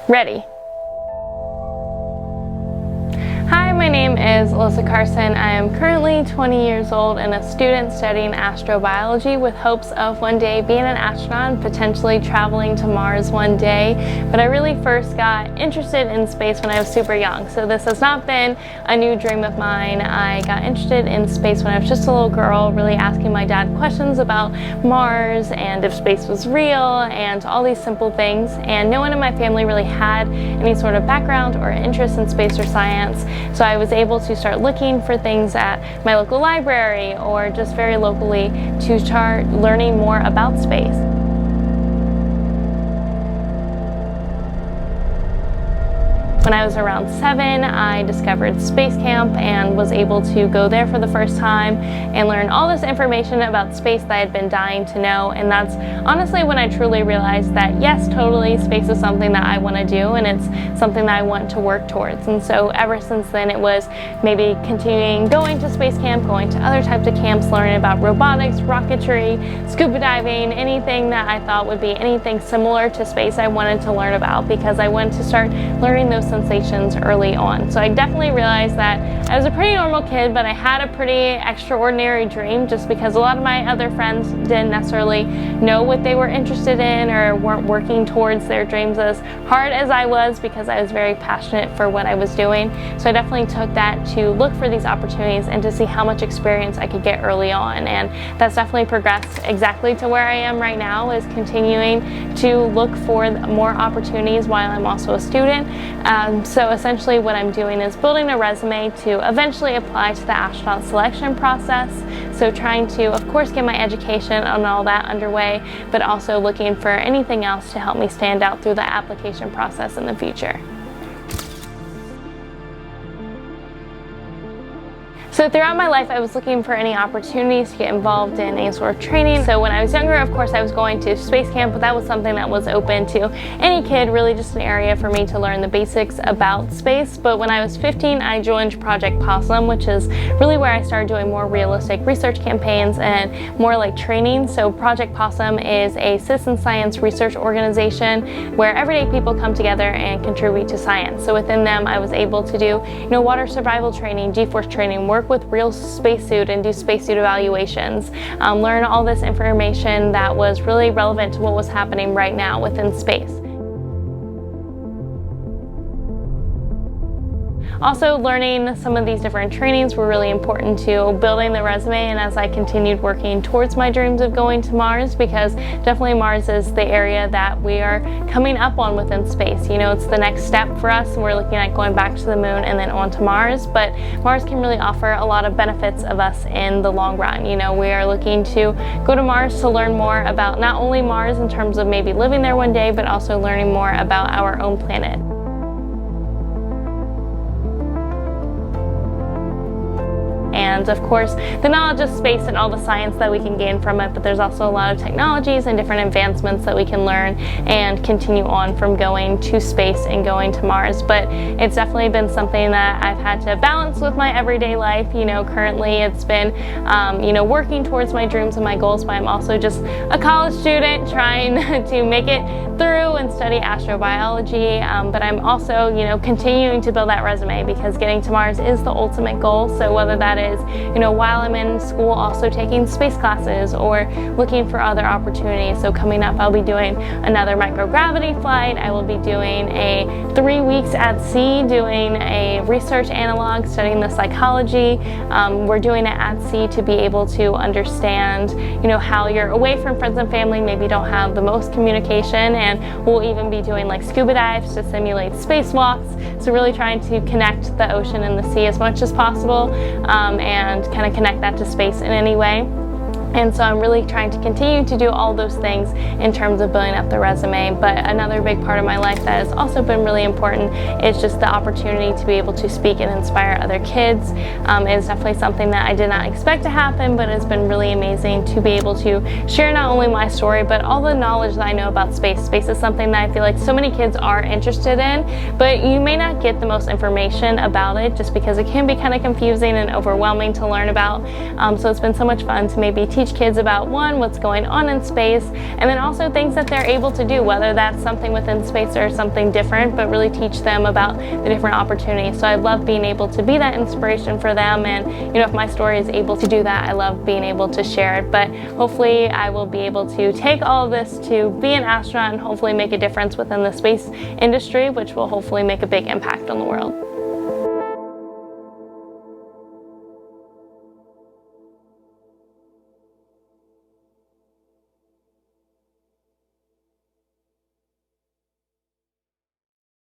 Ready. Hi, my name is Alyssa Carson. I am currently 20 years old and a student studying astrobiology with hopes of one day being an astronaut and potentially traveling to Mars one day. But I really first got interested in space when I was super young, so this has not been a new dream of mine. I got interested in space when I was just a little girl, really asking my dad questions about Mars and if space was real and all these simple things. And no one in my family really had any sort of background or interest in space or science. So I was able to start looking for things at my local library or just very locally to start learning more about space. When I was around 7, I discovered Space Camp and was able to go there for the first time and learn all this information about space that I had been dying to know. And that's honestly when I truly realized that yes, totally, space is something that I want to do and it's something that I want to work towards. And so ever since then it was maybe continuing going to Space Camp, going to other types of camps, learning about robotics, rocketry, scuba diving, anything that I thought would be anything similar to space I wanted to learn about because I wanted to start learning those sensations early on. So I definitely realized that I was a pretty normal kid, but I had a pretty extraordinary dream just because a lot of my other friends didn't necessarily know what they were interested in or weren't working towards their dreams as hard as I was because I was very passionate for what I was doing. So I definitely took that to look for these opportunities and to see how much experience I could get early on. And that's definitely progressed exactly to where I am right now, is continuing to look for more opportunities while I'm also a student. So essentially what I'm doing is building a resume to eventually apply to the astronaut selection process. So trying to, of course, get my education and all that underway, but also looking for anything else to help me stand out through the application process in the future. So throughout my life, I was looking for any opportunities to get involved in any sort of training. So when I was younger, of course, I was going to Space Camp, but that was something that was open to any kid, really just an area for me to learn the basics about space. But when I was 15, I joined Project Possum, which is really where I started doing more realistic research campaigns and more like training. So Project Possum is a citizen science research organization where everyday people come together and contribute to science. So within them, I was able to do, water survival training, G-force training, work with real spacesuit and do spacesuit evaluations, learn all this information that was really relevant to what was happening right now within space. Also, learning some of these different trainings were really important to building the resume and as I continued working towards my dreams of going to Mars, because definitely Mars is the area that we are coming up on within space. It's the next step for us. We're looking at going back to the moon and then on to Mars, but Mars can really offer a lot of benefits of us in the long run. We are looking to go to Mars to learn more about not only Mars in terms of maybe living there one day, but also learning more about our own planet. And of course, the knowledge of space and all the science that we can gain from it, but there's also a lot of technologies and different advancements that we can learn and continue on from going to space and going to Mars. But it's definitely been something that I've had to balance with my everyday life. Currently it's been, working towards my dreams and my goals, but I'm also just a college student trying to make it through and study astrobiology. But I'm also, continuing to build that resume because getting to Mars is the ultimate goal. So whether that is, while I'm in school also taking space classes or looking for other opportunities. So coming up, I'll be doing another microgravity flight. I will be doing a 3 weeks at sea, doing a research analog, studying the psychology. We're doing it at sea to be able to understand, how you're away from friends and family, maybe don't have the most communication, and we'll even be doing like scuba dives to simulate spacewalks. So really trying to connect the ocean and the sea as much as possible. And kind of connect that to space in any way. And so I'm really trying to continue to do all those things in terms of building up the resume. But another big part of my life that has also been really important is just the opportunity to be able to speak and inspire other kids. It's definitely something that I did not expect to happen, but it's been really amazing to be able to share not only my story, but all the knowledge that I know about space. Space is something that I feel like so many kids are interested in, but you may not get the most information about it just because it can be kind of confusing and overwhelming to learn about. So it's been so much fun to maybe teach teach kids about, one, what's going on in space, and then also things that they're able to do, whether that's something within space or something different, but really teach them about the different opportunities. So I love being able to be that inspiration for them, and if my story is able to do that, I love being able to share it. But hopefully I will be able to take all of this to be an astronaut and hopefully make a difference within the space industry, which will hopefully make a big impact on the world.